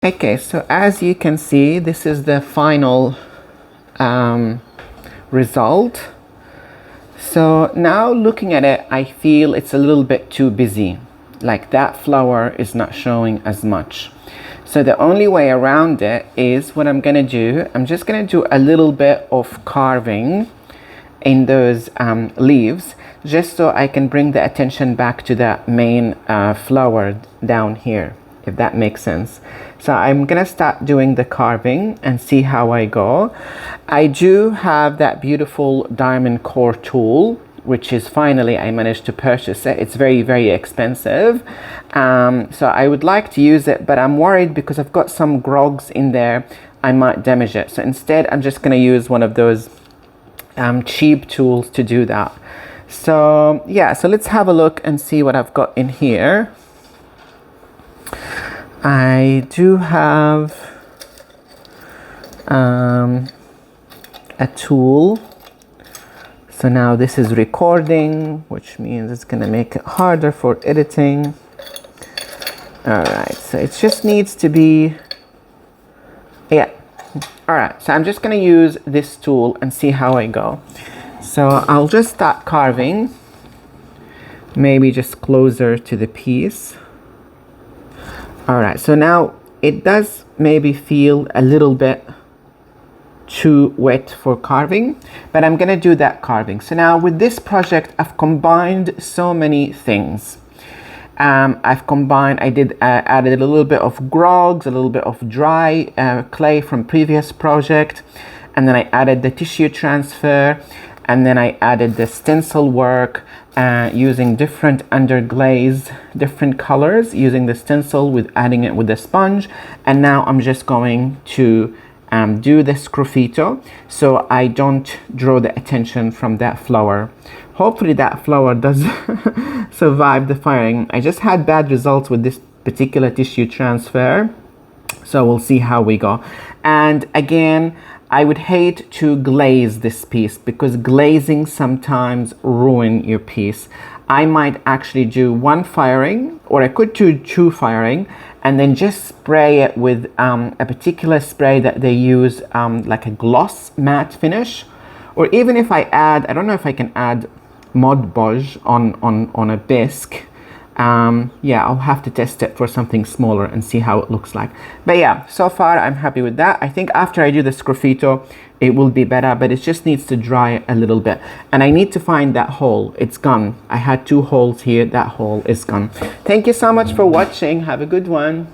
Okay, so as you can see, this is the final result. So now looking at it, I feel it's a little bit too busy. Like that flower is not showing as much. So the only way around it is what I'm gonna do. I'm just gonna do a little bit of carving in those leaves, just so I can bring the attention back to the main flower down here, if that makes sense. So I'm gonna start doing the carving and see how I go. I do have that beautiful diamond core tool, which is finally I managed to purchase it. It's very, very expensive. So I would like to use it, but I'm worried because I've got some grogs in there, I might damage it. So instead I'm just gonna use one of those cheap tools to do that. So yeah, so let's have a look and see what I've got in here. I do have a tool. So now this is recording, which means it's gonna make it harder for editing. All right, so it just needs to be, yeah. All right, so I'm just gonna use this tool and see how I go. So I'll just start carving, maybe just closer to the piece. All right, so now it does maybe feel a little bit too wet for carving, but I'm gonna do that carving. So now with this project, I've combined so many things. Added a little bit of grogs, a little bit of dry clay from previous project, and then I added the tissue transfer, and then I added the stencil work using different underglaze, different colors, using the stencil with adding it with the sponge. And now I'm just going to do the sgraffito so I don't draw the attention from that flower. Hopefully that flower does survive the firing. I just had bad results with this particular tissue transfer, so we'll see how we go. And again, I would hate to glaze this piece because glazing sometimes ruin your piece. I might actually do one firing, or I could do two firing, and then just spray it with a particular spray that they use, like a gloss matte finish. Or even if I add, I don't know if I can add Mod Podge on a bisque. Yeah, I'll have to test it for something smaller and see how it looks like. But yeah, so far I'm happy with that. I think after I do the sgraffito, it will be better, but it just needs to dry a little bit. And I need to find that hole. It's gone. I had two holes here. That hole is gone. Thank you so much for watching. Have a good one.